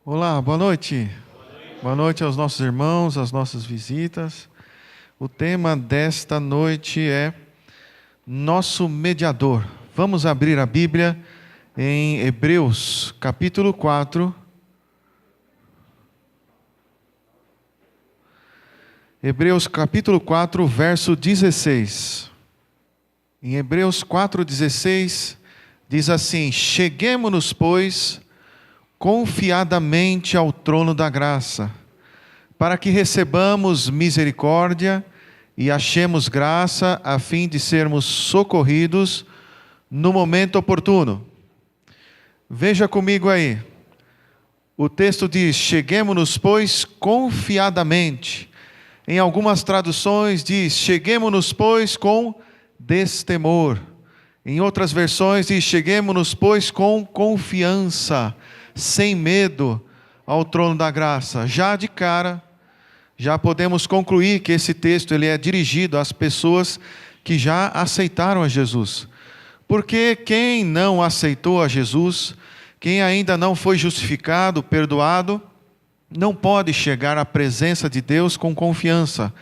Olá, boa noite. Boa noite aos nossos irmãos, às nossas visitas. O tema desta noite é Nosso Mediador. Vamos abrir a Bíblia em Hebreus, capítulo 4. Hebreus, capítulo 4, verso 16. Em Hebreus 4,16, diz assim: Cheguemo-nos, pois, confiadamente ao trono da graça, para que recebamos misericórdia e achemos graça, a fim de sermos socorridos no momento oportuno. Veja comigo aí, o texto diz: cheguemo-nos, pois, confiadamente. Em algumas traduções diz: cheguemo-nos, pois, com destemor. Em outras versões diz: cheguemo-nos, pois, com confiança, sem medo, ao trono da graça. Já de cara, já podemos concluir que esse texto ele é dirigido às pessoas que já aceitaram a Jesus. Porque quem não aceitou a Jesus, quem ainda não foi justificado, perdoado, não pode chegar à presença de Deus com confiança.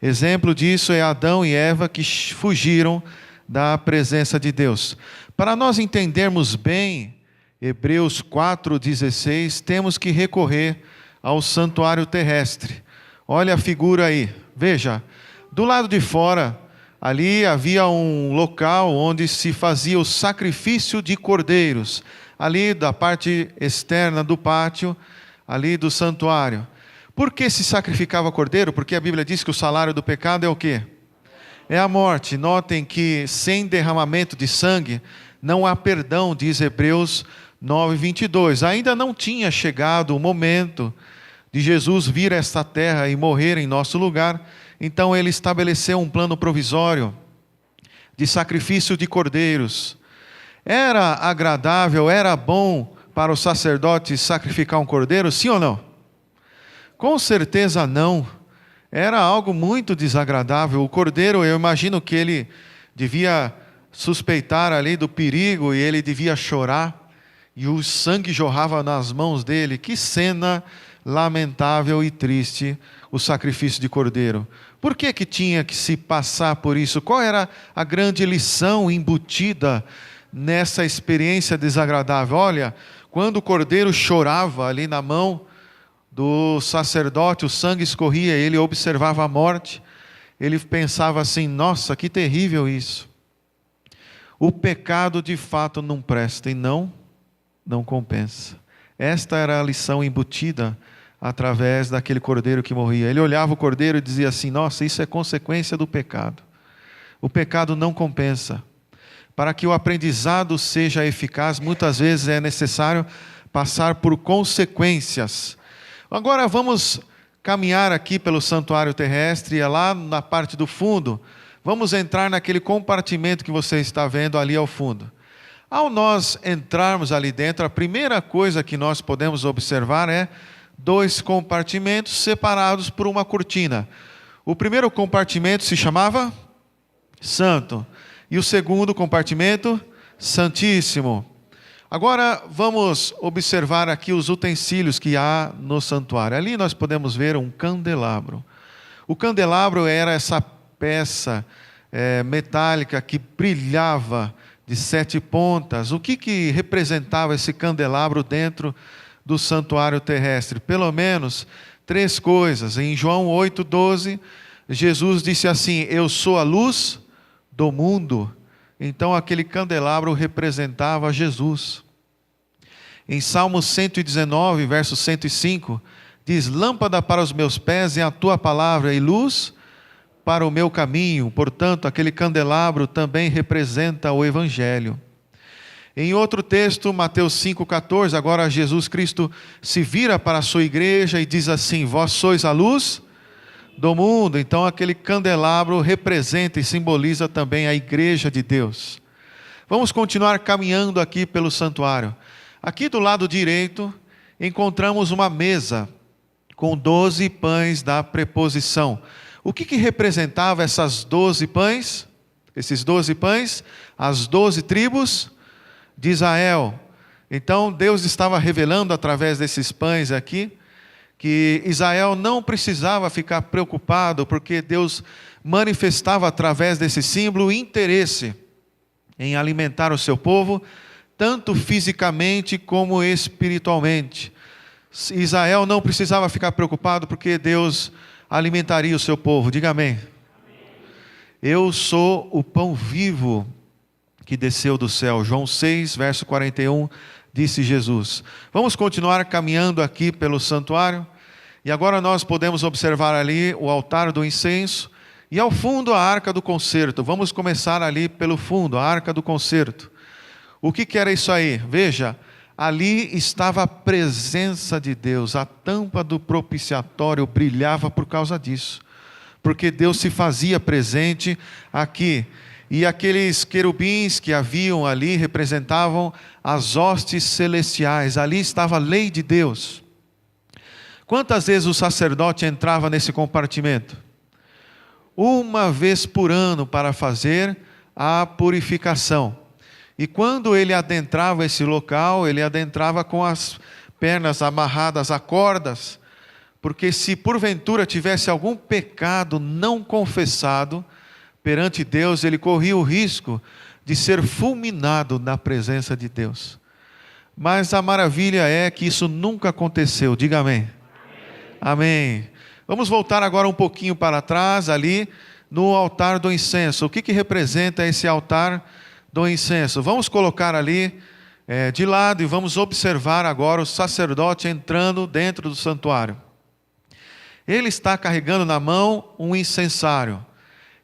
Exemplo disso é Adão e Eva, que fugiram da presença de Deus. Para nós entendermos bem Hebreus 4,16, temos que recorrer ao santuário terrestre. Olha a figura aí, veja, do lado de fora, ali havia um local onde se fazia o sacrifício de cordeiros, ali da parte externa do pátio, ali do santuário. Por que se sacrificava cordeiro? Porque a Bíblia diz que o salário do pecado é o quê? É a morte. Notem que sem derramamento de sangue não há perdão, diz Hebreus 9:22. Ainda não tinha chegado o momento de Jesus vir a esta terra e morrer em nosso lugar. Então ele estabeleceu um plano provisório de sacrifício de cordeiros. Era agradável, era bom para o sacerdote sacrificar um cordeiro, sim ou não? Com certeza não. Era algo muito desagradável. O cordeiro, eu imagino que ele devia suspeitar ali do perigo e ele devia chorar. E o sangue jorrava nas mãos dele. Que cena lamentável e triste, o sacrifício de cordeiro. Por que tinha que se passar por isso? Qual era a grande lição embutida nessa experiência desagradável? Olha, quando o cordeiro chorava ali na mão do sacerdote, o sangue escorria, ele observava a morte, ele pensava assim: nossa, que terrível isso. O pecado de fato não presta e não compensa. Esta era a lição embutida através daquele cordeiro que morria. Ele olhava o cordeiro e dizia assim: nossa, isso é consequência do pecado. O pecado não compensa. Para que o aprendizado seja eficaz, muitas vezes é necessário passar por consequências. Agora vamos caminhar aqui pelo santuário terrestre, lá na parte do fundo. Vamos entrar naquele compartimento que você está vendo ali ao fundo. Ao nós entrarmos ali dentro, a primeira coisa que nós podemos observar é dois compartimentos separados por uma cortina. O primeiro compartimento se chamava Santo e o segundo compartimento Santíssimo. Agora vamos observar aqui os utensílios que há no santuário. Ali nós podemos ver um candelabro. O candelabro era essa peça metálica que brilhava de 7 pontas. O que representava esse candelabro dentro do santuário terrestre? Pelo menos 3 coisas. Em João 8,12, Jesus disse assim: eu sou a luz do mundo. Então aquele candelabro representava Jesus. Em Salmo 119, verso 105, diz: lâmpada para os meus pés é a tua palavra e luz para o meu caminho. Portanto, aquele candelabro também representa o Evangelho. Em outro texto, Mateus 5,14, agora Jesus Cristo se vira para a sua igreja e diz assim: vós sois a luz do mundo. Então aquele candelabro representa e simboliza também a igreja de Deus. Vamos continuar caminhando aqui pelo santuário. Aqui do lado direito encontramos uma mesa com 12 pães da preposição. O que representava essas 12 pães? Esses 12 pães, as 12 tribos de Israel. Então Deus estava revelando através desses pães aqui, que Israel não precisava ficar preocupado, porque Deus manifestava através desse símbolo interesse em alimentar o seu povo, tanto fisicamente como espiritualmente. Israel não precisava ficar preocupado, porque Deus alimentaria o seu povo. Diga amém. Eu sou o pão vivo que desceu do céu. João 6, verso 41, disse Jesus. Vamos continuar caminhando aqui pelo santuário. E agora nós podemos observar ali o altar do incenso. E ao fundo a arca do concerto. Vamos começar ali pelo fundo, a arca do concerto. O que era isso aí? Veja, ali estava a presença de Deus. A tampa do propiciatório brilhava por causa disso. Porque Deus se fazia presente aqui. E aqueles querubins que haviam ali representavam as hostes celestiais. Ali estava a lei de Deus. Quantas vezes o sacerdote entrava nesse compartimento? Uma vez por ano, para fazer a purificação. E quando ele adentrava esse local, ele adentrava com as pernas amarradas a cordas, porque se porventura tivesse algum pecado não confessado perante Deus, ele corria o risco de ser fulminado na presença de Deus. Mas a maravilha é que isso nunca aconteceu. Diga amém. Amém. Vamos voltar agora um pouquinho para trás, ali no altar do incenso. O que representa esse altar do incenso? Vamos colocar ali de lado e vamos observar agora o sacerdote entrando dentro do santuário. Ele está carregando na mão um incensário.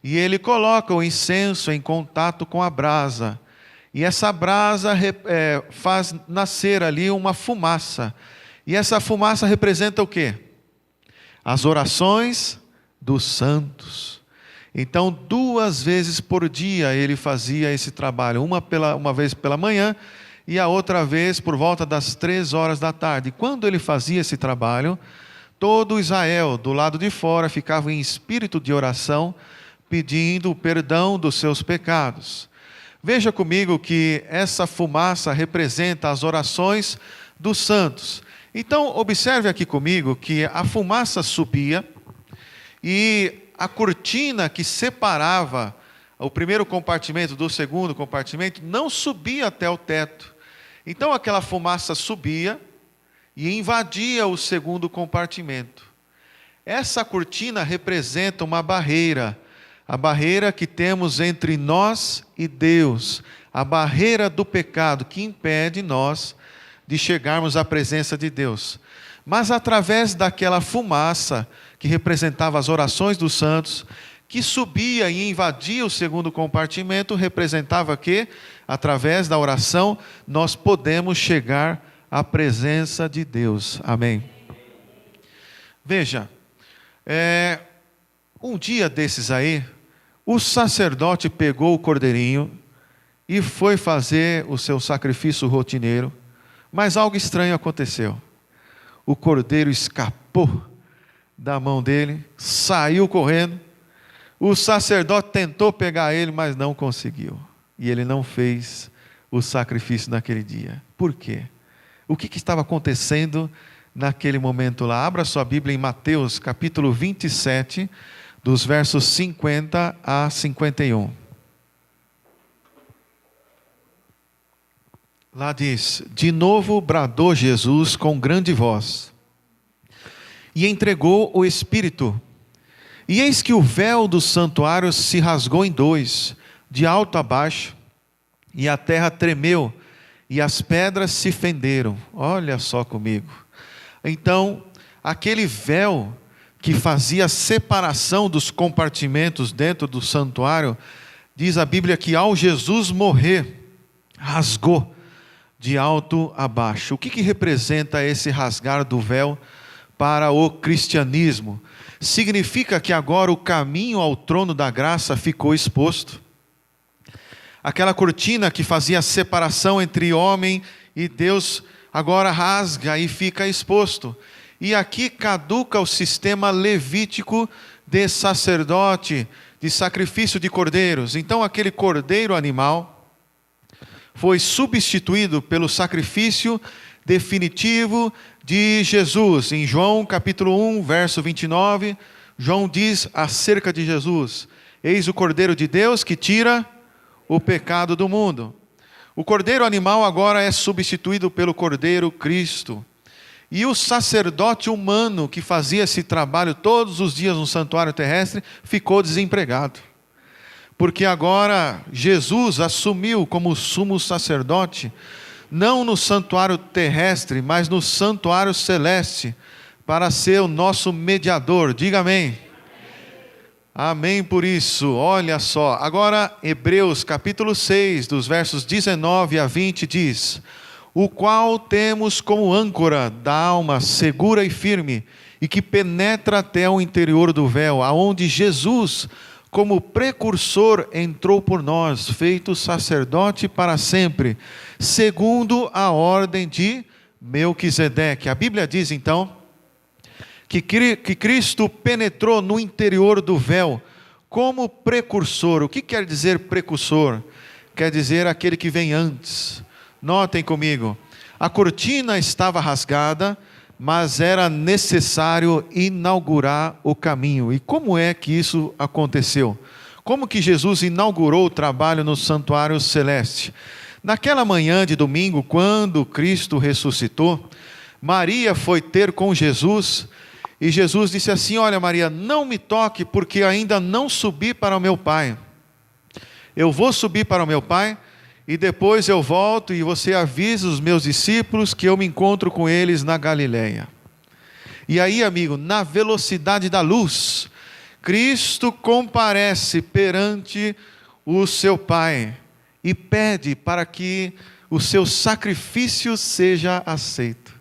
E ele coloca o incenso em contato com a brasa. E essa brasa faz nascer ali uma fumaça. E essa fumaça representa o quê? As orações dos santos. Então, 2 vezes por dia ele fazia esse trabalho. Uma vez pela manhã e a outra vez por volta das 3 horas da tarde. Quando ele fazia esse trabalho, todo Israel do lado de fora ficava em espírito de oração, pedindo o perdão dos seus pecados. Veja comigo que essa fumaça representa as orações dos santos. Então, observe aqui comigo que a fumaça subia e a cortina que separava o primeiro compartimento do segundo compartimento não subia até o teto. Então, aquela fumaça subia e invadia o segundo compartimento. Essa cortina representa uma barreira, a barreira que temos entre nós e Deus, a barreira do pecado que impede nós de chegarmos à presença de Deus. Mas através daquela fumaça que representava as orações dos santos, que subia e invadia o segundo compartimento, representava que, através da oração, nós podemos chegar à presença de Deus. Amém. Veja, um dia desses aí, o sacerdote pegou o cordeirinho e foi fazer o seu sacrifício rotineiro, mas algo estranho aconteceu. O cordeiro escapou da mão dele, saiu correndo. O sacerdote tentou pegar ele, mas não conseguiu. E ele não fez o sacrifício naquele dia. Por quê? O que estava acontecendo naquele momento lá? Abra sua Bíblia em Mateus, capítulo 27, dos versos 50 a 51. Lá diz: de novo bradou Jesus com grande voz, e entregou o Espírito. E eis que o véu do santuário se rasgou em 2, de alto a baixo, e a terra tremeu, e as pedras se fenderam. Olha só comigo. Então, aquele véu que fazia a separação dos compartimentos dentro do santuário, diz a Bíblia que ao Jesus morrer, rasgou de alto a baixo. O que representa esse rasgar do véu para o cristianismo? Significa que agora o caminho ao trono da graça ficou exposto. Aquela cortina que fazia a separação entre homem e Deus, agora rasga e fica exposto. E aqui caduca o sistema levítico de sacerdote, de sacrifício de cordeiros. Então aquele cordeiro animal foi substituído pelo sacrifício definitivo de Jesus. Em João capítulo 1, verso 29, João diz acerca de Jesus: eis o Cordeiro de Deus que tira o pecado do mundo. O cordeiro animal agora é substituído pelo Cordeiro Cristo. E o sacerdote humano que fazia esse trabalho todos os dias no santuário terrestre ficou desempregado. Porque agora Jesus assumiu como sumo sacerdote, não no santuário terrestre, mas no santuário celeste, para ser o nosso mediador. Diga amém. Amém por isso. Olha só, agora Hebreus capítulo 6, dos versos 19 a 20 diz: o qual temos como âncora da alma segura e firme, e que penetra até o interior do véu, aonde Jesus, como precursor, entrou por nós, feito sacerdote para sempre, segundo a ordem de Melquisedeque. A Bíblia diz então que Cristo penetrou no interior do véu como precursor. O que quer dizer precursor? Quer dizer aquele que vem antes. Notem comigo, a cortina estava rasgada, mas era necessário inaugurar o caminho. E como é que isso aconteceu? Como que Jesus inaugurou o trabalho no santuário celeste? Naquela manhã de domingo, quando Cristo ressuscitou, Maria foi ter com Jesus, e Jesus disse assim: olha Maria, não me toque, porque ainda não subi para o meu Pai. Eu vou subir para o meu Pai, e depois eu volto e você avisa os meus discípulos que eu me encontro com eles na Galileia. E aí, amigo, na velocidade da luz, Cristo comparece perante o seu Pai e pede para que o seu sacrifício seja aceito.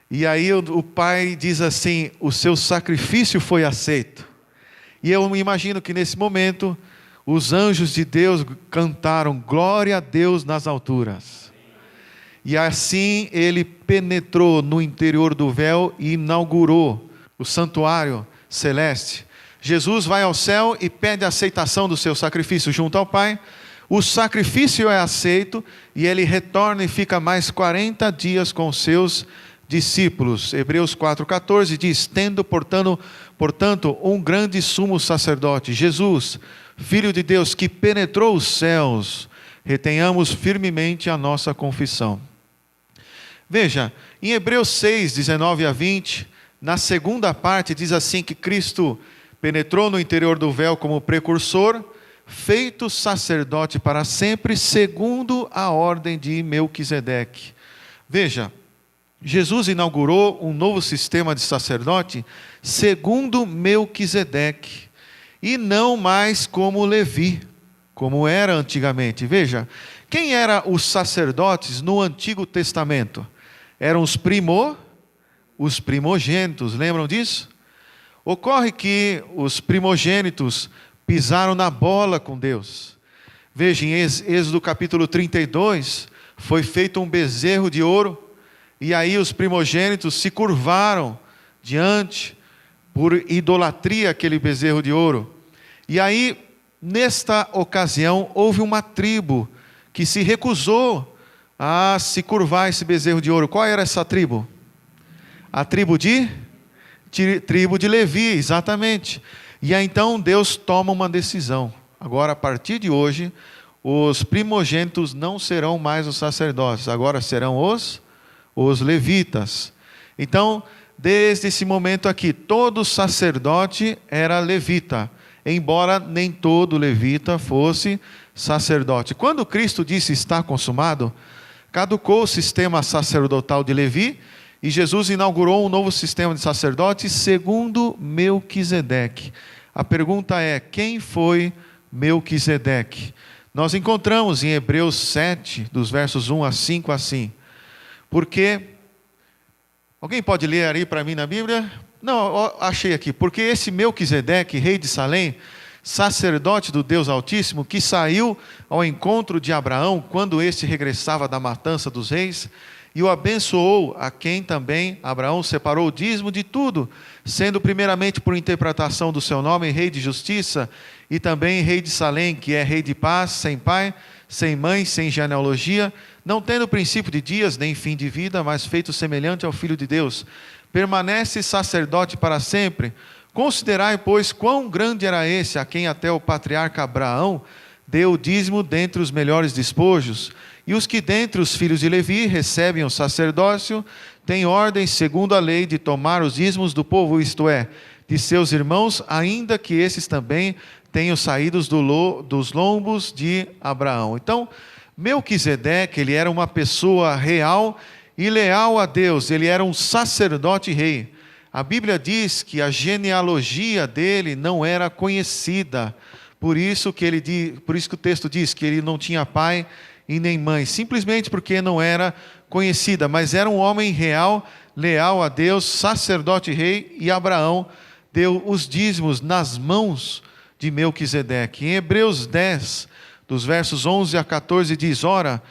E aí o Pai diz assim: o seu sacrifício foi aceito. E eu me imagino que nesse momento os anjos de Deus cantaram glória a Deus nas alturas. E assim ele penetrou no interior do véu e inaugurou o santuário celeste. Jesus vai ao céu e pede a aceitação do seu sacrifício junto ao Pai. O sacrifício é aceito e ele retorna e fica mais 40 dias com os seus discípulos. Hebreus 4,14 diz: tendo portanto um grande sumo sacerdote, Jesus, Filho de Deus, que penetrou os céus, retenhamos firmemente a nossa confissão. Veja, em Hebreus 6, 19 a 20, na segunda parte diz assim que Cristo penetrou no interior do véu como precursor, feito sacerdote para sempre, segundo a ordem de Melquisedeque. Veja, Jesus inaugurou um novo sistema de sacerdote segundo Melquisedeque, e não mais como Levi, como era antigamente. Veja, quem eram os sacerdotes no Antigo Testamento? Eram os primogênitos, lembram disso? Ocorre que os primogênitos pisaram na bola com Deus. Veja, em Êxodo capítulo 32, foi feito um bezerro de ouro, e aí os primogênitos se curvaram diante, por idolatria, aquele bezerro de ouro. E aí, nesta ocasião, houve uma tribo que se recusou a se curvar a esse bezerro de ouro. Qual era essa tribo? A tribo de Levi, exatamente. E aí então Deus toma uma decisão. Agora, a partir de hoje, os primogênitos não serão mais os sacerdotes, agora serão os levitas. Então, desde esse momento aqui, todo sacerdote era levita, embora nem todo levita fosse sacerdote. Quando Cristo disse está consumado, caducou o sistema sacerdotal de Levi, e Jesus inaugurou um novo sistema de sacerdotes segundo Melquisedeque. A pergunta é: quem foi Melquisedeque? Nós encontramos em Hebreus 7, dos versos 1 a 5 assim. Porque, alguém pode ler aí para mim na Bíblia? Não, achei aqui. Porque esse Melquisedeque, rei de Salém, sacerdote do Deus Altíssimo, que saiu ao encontro de Abraão, quando este regressava da matança dos reis, e o abençoou, a quem também Abraão separou o dízimo de tudo, sendo primeiramente por interpretação do seu nome, rei de justiça, e também rei de Salém, que é rei de paz, sem pai, sem mãe, sem genealogia, não tendo princípio de dias, nem fim de vida, mas feito semelhante ao Filho de Deus. Permanece sacerdote para sempre. Considerai, pois, quão grande era esse, a quem até o patriarca Abraão deu o dízimo dentre os melhores despojos. E os que dentre os filhos de Levi recebem o sacerdócio, têm ordem, segundo a lei, de tomar os dízimos do povo, isto é, de seus irmãos, ainda que esses também tenham saído dos lombos de Abraão. Então, Melquisedeque, ele era uma pessoa real e leal a Deus, ele era um sacerdote rei. A Bíblia diz que a genealogia dele não era conhecida, por isso que o texto diz que ele não tinha pai e nem mãe, simplesmente porque não era conhecida, mas era um homem real, leal a Deus, sacerdote rei, e Abraão deu os dízimos nas mãos de Melquisedeque. Em Hebreus 10, dos versos 11 a 14, diz: ora,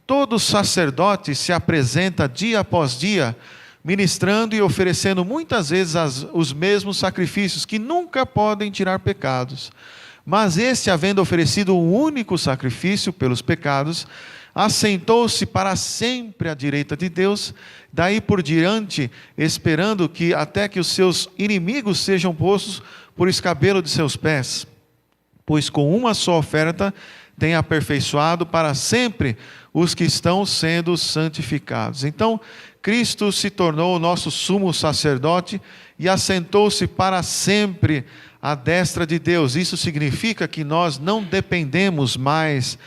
todo sacerdote se apresenta dia após dia, ministrando e oferecendo muitas vezes os mesmos sacrifícios, que nunca podem tirar pecados. Mas este, havendo oferecido um único sacrifício pelos pecados, assentou-se para sempre à direita de Deus, daí por diante, esperando que até que os seus inimigos sejam postos por escabelo de seus pés. Pois com uma só oferta tem aperfeiçoado para sempre os que estão sendo santificados. Então, Cristo se tornou o nosso sumo sacerdote e assentou-se para sempre à destra de Deus. Isso significa que nós não dependemos mais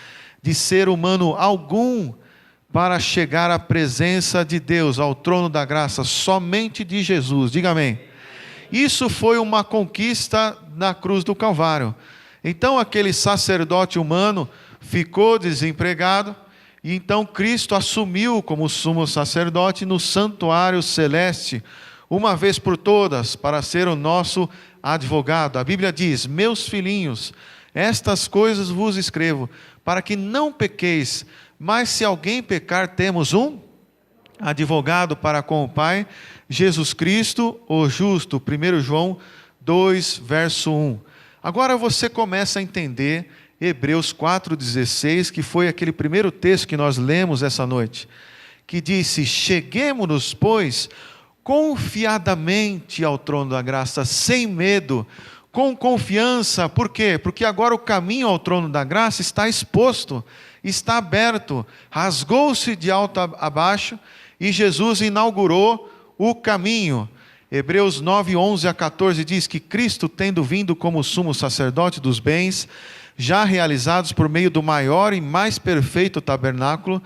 de ser humano algum para chegar à presença de Deus, ao trono da graça, somente de Jesus. Diga amém. Isso foi uma conquista na cruz do Calvário. Então aquele sacerdote humano ficou desempregado, e então Cristo assumiu como sumo sacerdote no santuário celeste, uma vez por todas, para ser o nosso advogado. A Bíblia diz: meus filhinhos, estas coisas vos escrevo, para que não pequeis, mas se alguém pecar, temos um advogado para com o Pai, Jesus Cristo, o justo. 1 João 2, verso 1. Agora você começa a entender Hebreus 4,16, que foi aquele primeiro texto que nós lemos essa noite, que disse: cheguemo-nos, pois, confiadamente ao trono da graça, sem medo, com confiança. Por quê? Porque agora o caminho ao trono da graça está exposto, está aberto, rasgou-se de alto a baixo, e Jesus inaugurou o caminho. Hebreus 9, 11 a 14 diz que Cristo, tendo vindo como sumo sacerdote dos bens, já realizados por meio do maior e mais perfeito tabernáculo,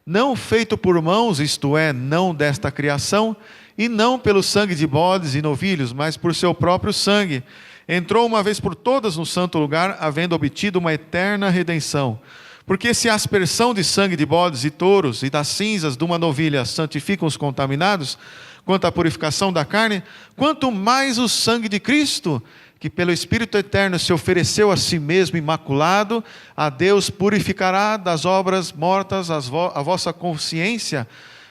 não feito por mãos, isto é, não desta criação, e não pelo sangue de bodes e novilhos, mas por seu próprio sangue, entrou uma vez por todas no santo lugar, havendo obtido uma eterna redenção. Porque se a aspersão de sangue de bodes e touros e das cinzas de uma novilha santificam os contaminados, quanto à purificação da carne, quanto mais o sangue de Cristo, que pelo Espírito Eterno se ofereceu a si mesmo imaculado, a Deus purificará das obras mortas a vossa consciência,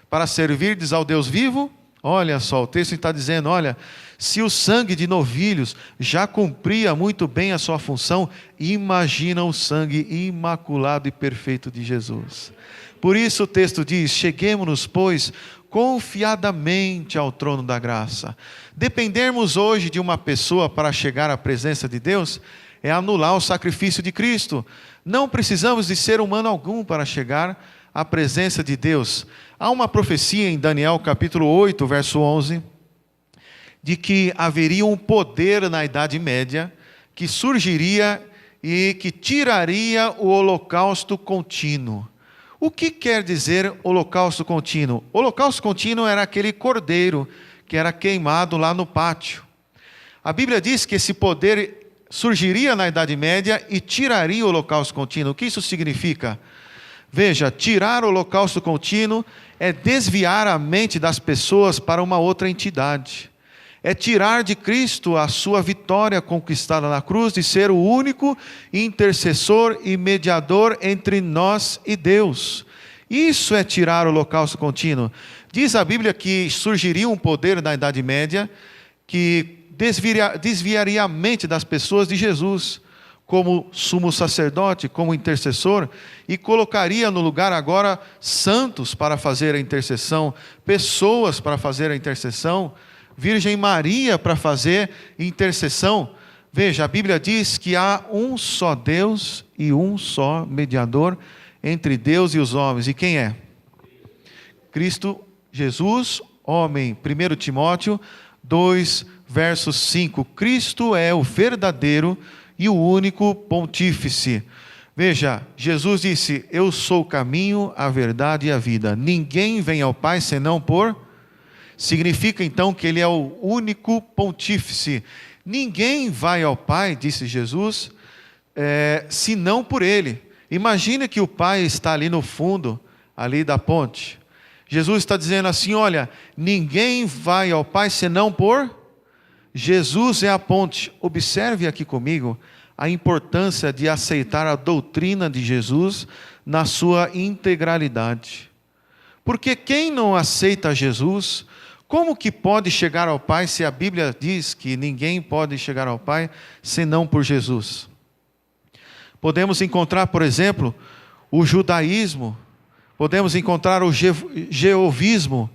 para servirdes ao Deus vivo. Olha só, o texto está dizendo, olha, se o sangue de novilhos já cumpria muito bem a sua função, imagina o sangue imaculado e perfeito de Jesus. Por isso o texto diz: cheguemo-nos, pois, confiadamente ao trono da graça. Dependermos hoje de uma pessoa para chegar à presença de Deus é anular o sacrifício de Cristo. Não precisamos de ser humano algum para chegar à presença de Deus. Há uma profecia em Daniel capítulo 8, verso 11, de que haveria um poder na Idade Média que surgiria e que tiraria o holocausto contínuo. O que quer dizer holocausto contínuo? Holocausto contínuo era aquele cordeiro que era queimado lá no pátio. A Bíblia diz que esse poder surgiria na Idade Média e tiraria o holocausto contínuo. O que isso significa? Veja, tirar o holocausto contínuo é desviar a mente das pessoas para uma outra entidade. É tirar de Cristo a sua vitória conquistada na cruz de ser o único intercessor e mediador entre nós e Deus. Isso é tirar o holocausto contínuo. Diz a Bíblia que surgiria um poder na Idade Média que desviaria a mente das pessoas de Jesus. como sumo sacerdote, como intercessor, e colocaria no lugar agora santos para fazer a intercessão, pessoas para fazer a intercessão, Virgem Maria para fazer intercessão. Veja, a Bíblia diz que há um só Deus e um só mediador entre Deus e os homens. E quem é? Cristo Jesus, homem. 1 Timóteo 2, verso 5. Cristo é o verdadeiro e o único pontífice. Veja, Jesus disse: eu sou o caminho, a verdade e a vida. Ninguém vem ao Pai senão por... Significa então que Ele é o único pontífice. Ninguém vai ao Pai, disse Jesus, senão por Ele. Imagina que o Pai está ali no fundo, ali da ponte. Jesus está dizendo assim: olha, ninguém vai ao Pai senão por... Jesus é a ponte. Observe aqui comigo a importância de aceitar a doutrina de Jesus na sua integralidade. Porque quem não aceita Jesus, como que pode chegar ao Pai se a Bíblia diz que ninguém pode chegar ao Pai senão por Jesus? Podemos encontrar, por exemplo, o judaísmo, podemos encontrar o jeovismo,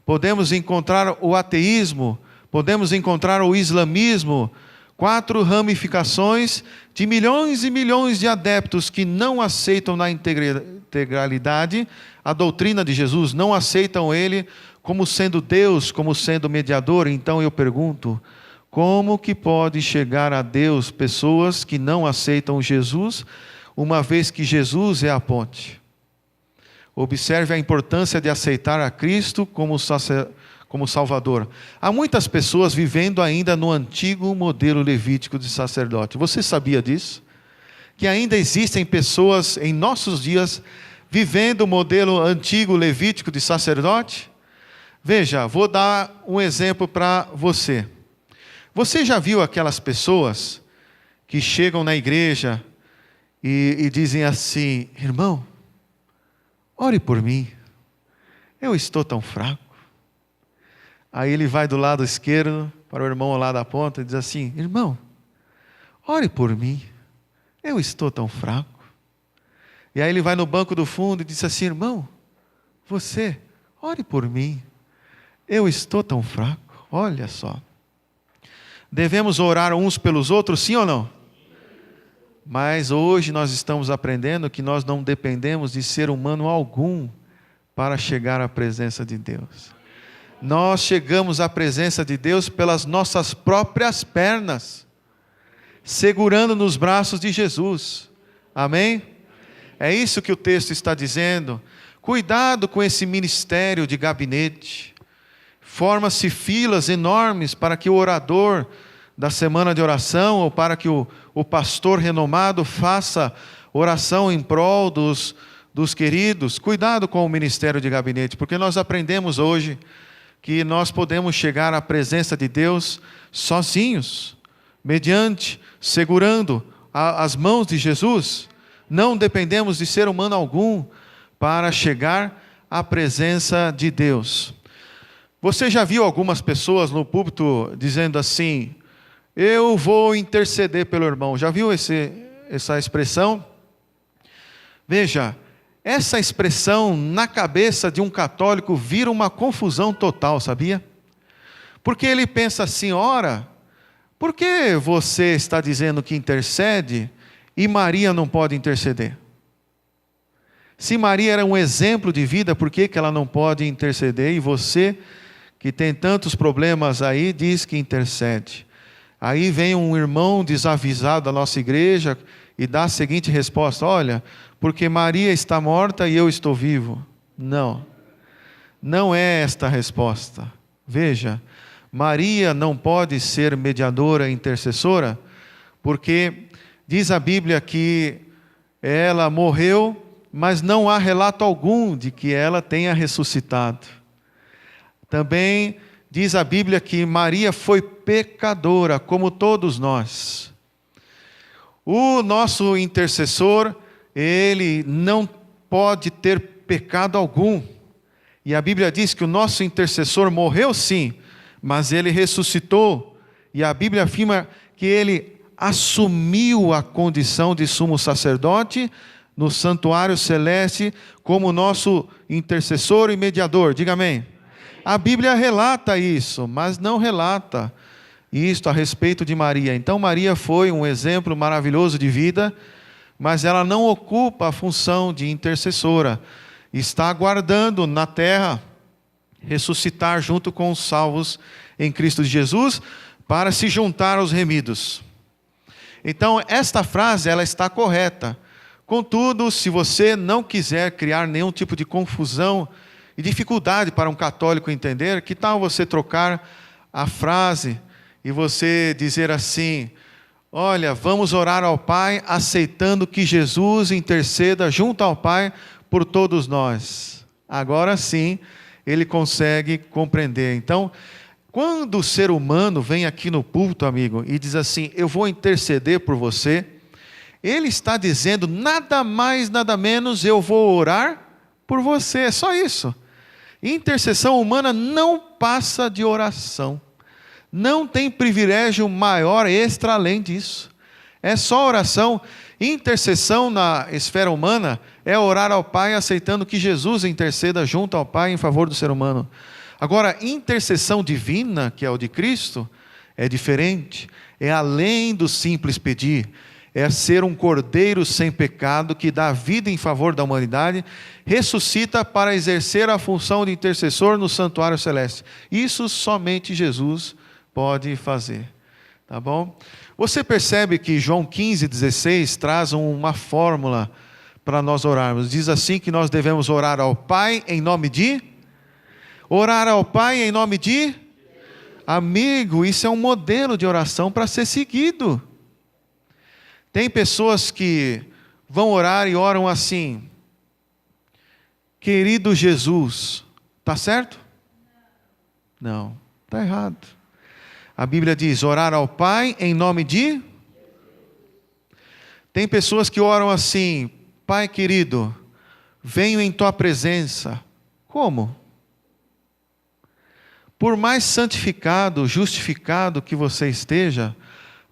podemos encontrar o ateísmo, podemos encontrar o islamismo, 4 ramificações de milhões e milhões de adeptos que não aceitam na integralidade a doutrina de Jesus, não aceitam Ele como sendo Deus, como sendo mediador. Então eu pergunto, como que pode chegar a Deus pessoas que não aceitam Jesus, uma vez que Jesus é a ponte? Observe a importância de aceitar a Cristo como Salvador. Há muitas pessoas vivendo ainda no antigo modelo levítico de sacerdote. Você sabia disso? Que ainda existem pessoas em nossos dias vivendo o modelo antigo levítico de sacerdote? Veja, vou dar um exemplo para você. Você já viu aquelas pessoas que chegam na igreja e dizem assim: irmão, ore por mim, eu estou tão fraco. Aí ele vai do lado esquerdo para o irmão lá da ponta e diz assim: irmão, ore por mim, eu estou tão fraco. E aí ele vai no banco do fundo e diz assim: irmão, você, ore por mim, eu estou tão fraco. Olha só. Devemos orar uns pelos outros, sim ou não? Mas hoje nós estamos aprendendo que nós não dependemos de ser humano algum para chegar à presença de Deus. Nós chegamos à presença de Deus pelas nossas próprias pernas, segurando nos braços de Jesus. Amém? É isso que o texto está dizendo. Cuidado com esse ministério de gabinete. Forma-se filas enormes para que o orador da semana de oração, ou para que o pastor renomado faça oração em prol dos queridos. Cuidado com o ministério de gabinete, porque nós aprendemos hoje que nós podemos chegar à presença de Deus sozinhos, segurando as mãos de Jesus. Não dependemos de ser humano algum para chegar à presença de Deus. Você já viu algumas pessoas no púlpito dizendo assim: eu vou interceder pelo irmão? Já viu essa expressão? Veja, essa expressão na cabeça de um católico vira uma confusão total, sabia? Porque ele pensa assim: ora, por que você está dizendo que intercede e Maria não pode interceder? Se Maria era um exemplo de vida, por que ela não pode interceder? E você, que tem tantos problemas aí, diz que intercede. Aí vem um irmão desavisado da nossa igreja e dá a seguinte resposta: olha, porque Maria está morta e eu estou vivo. Não, não é esta a resposta. Veja, Maria não pode ser mediadora, intercessora, porque diz a Bíblia que ela morreu, mas não há relato algum de que ela tenha ressuscitado. Também diz a Bíblia que Maria foi pecadora, como todos nós. O nosso intercessor, ele não pode ter pecado algum. E a Bíblia diz que o nosso intercessor morreu sim, mas ele ressuscitou. E a Bíblia afirma que ele assumiu a condição de sumo sacerdote no santuário celeste como nosso intercessor e mediador. Diga amém. A Bíblia relata isso, mas não relata isto a respeito de Maria. Então Maria foi um exemplo maravilhoso de vida, mas ela não ocupa a função de intercessora. Está aguardando na terra ressuscitar junto com os salvos em Cristo Jesus para se juntar aos remidos. Então esta frase ela está correta. Contudo, se você não quiser criar nenhum tipo de confusão e dificuldade para um católico entender, que tal você trocar a frase e você dizer assim: olha, vamos orar ao Pai aceitando que Jesus interceda junto ao Pai por todos nós. Agora sim, ele consegue compreender. Então, quando o ser humano vem aqui no púlpito, amigo, e diz assim: eu vou interceder por você, ele está dizendo nada mais, nada menos, eu vou orar por você. É só isso. Intercessão humana não passa de oração. Não tem privilégio maior extra além disso. É só oração. Intercessão na esfera humana é orar ao Pai aceitando que Jesus interceda junto ao Pai em favor do ser humano. Agora, intercessão divina, que é o de Cristo, é diferente. É além do simples pedir. É ser um cordeiro sem pecado que dá vida em favor da humanidade, ressuscita para exercer a função de intercessor no santuário celeste. Isso somente Jesus pode fazer. Tá bom? Você percebe que João 15,16 traz uma fórmula para nós orarmos. Diz assim que nós devemos orar ao Pai em nome de... Orar ao Pai em nome de... Amigo, isso é um modelo de oração para ser seguido. Tem pessoas que vão orar e oram assim: querido Jesus, está certo? Não, está errado. A Bíblia diz orar ao Pai em nome de... Tem pessoas que oram assim: Pai querido, venho em tua presença. Como? Por mais santificado, justificado que você esteja,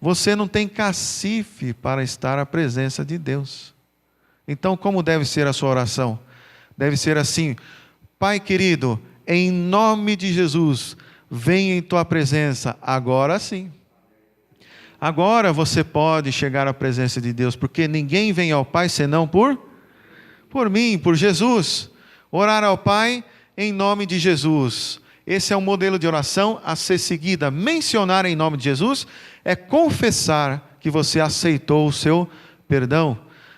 você não tem cacife para estar à presença de Deus. Então, como deve ser a sua oração? Deve ser assim: Pai querido, em nome de Jesus, venha em tua presença. Agora sim. Agora você pode chegar à presença de Deus, porque ninguém vem ao Pai senão por mim, por Jesus. Orar ao Pai em nome de Jesus. Esse é um modelo de oração a ser seguida. Mencionar em nome de Jesus é confessar que você aceitou o seu perdão.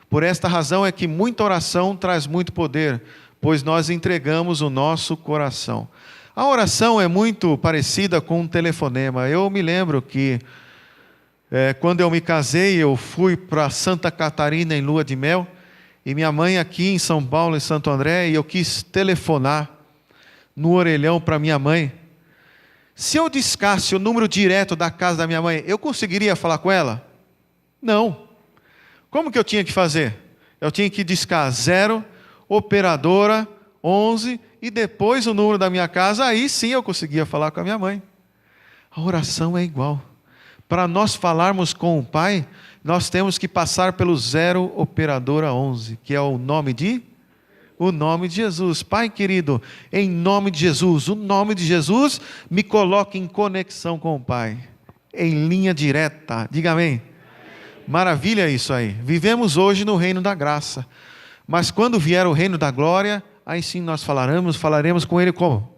Por esta razão é que muita oração traz muito poder, pois nós entregamos o nosso coração. A oração é muito parecida com um telefonema. Eu me lembro que quando eu me casei, eu fui para Santa Catarina em lua de mel, e minha mãe aqui em São Paulo, em Santo André, e eu quis telefonar no orelhão para minha mãe. Se eu discasse o número direto da casa da minha mãe, eu conseguiria falar com ela? Não. Como que eu tinha que fazer? Eu tinha que discar 0, operadora 11 e depois o número da minha casa. Aí sim eu conseguia falar com a minha mãe. A oração é igual. Para nós falarmos com o Pai, nós temos que passar pelo 0, operadora 11, que é o nome de Jesus. Pai querido, em nome de Jesus, o nome de Jesus me coloca em conexão com o Pai, em linha direta. Diga amém. Maravilha isso aí. Vivemos hoje no reino da graça, mas quando vier o reino da glória, aí sim nós falaremos com Ele como?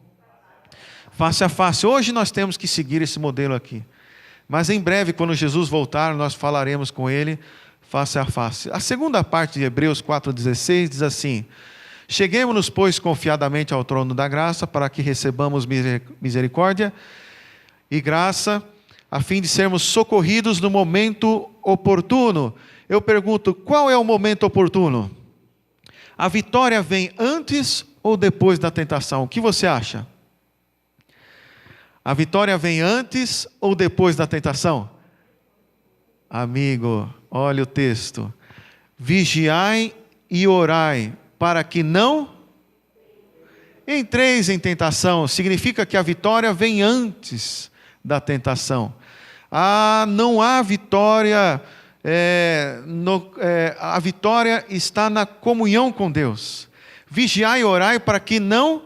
Face a face. Hoje nós temos que seguir esse modelo aqui, mas em breve, quando Jesus voltar, nós falaremos com Ele face a face. A segunda parte de Hebreus 4,16 diz assim: cheguemos-nos, pois, confiadamente ao trono da graça, para que recebamos misericórdia e graça, a fim de sermos socorridos no momento oportuno. Eu pergunto, qual é o momento oportuno? A vitória vem antes ou depois da tentação? O que você acha? A vitória vem antes ou depois da tentação? Amigo, olha o texto: vigiai e orai, para que não entreis em tentação. Significa que a vitória vem antes da tentação. Não há vitória, a vitória está na comunhão com Deus. Vigiai e orai para que não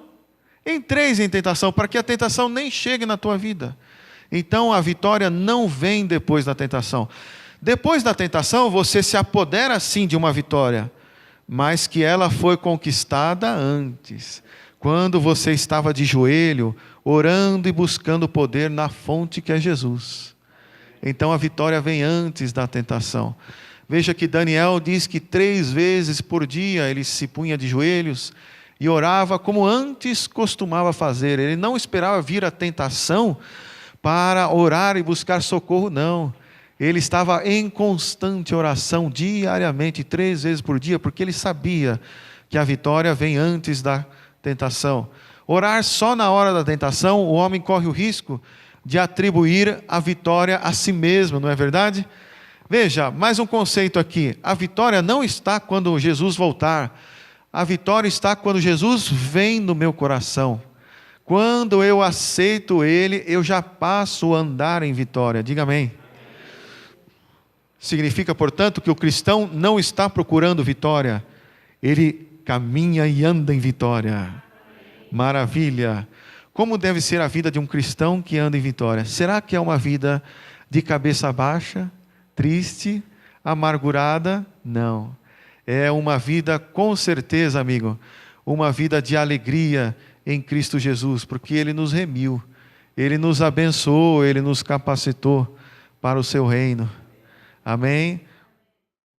entreis em tentação, para que a tentação nem chegue na tua vida. Então a vitória não vem depois da tentação. Depois da tentação você se apodera sim de uma vitória, mas que ela foi conquistada antes, quando você estava de joelho, orando e buscando poder na fonte que é Jesus. Então a vitória vem antes da tentação. Veja que Daniel diz que 3 vezes por dia ele se punha de joelhos e orava como antes costumava fazer. Ele não esperava vir a tentação para orar e buscar socorro, não. Ele estava em constante oração diariamente, 3 vezes por dia, porque ele sabia que a vitória vem antes da tentação. Orar só na hora da tentação, o homem corre o risco de atribuir a vitória a si mesmo, não é verdade? Veja, mais um conceito aqui. A vitória não está quando Jesus voltar. A vitória está quando Jesus vem no meu coração. Quando eu aceito Ele, eu já passo a andar em vitória. Diga amém. Significa, portanto, que o cristão não está procurando vitória. Ele caminha e anda em vitória. Maravilha! Como deve ser a vida de um cristão que anda em vitória? Será que é uma vida de cabeça baixa, triste, amargurada? Não. É uma vida, com certeza, amigo, uma vida de alegria em Cristo Jesus, porque Ele nos remiu, Ele nos abençoou, Ele nos capacitou para o seu reino. Amém?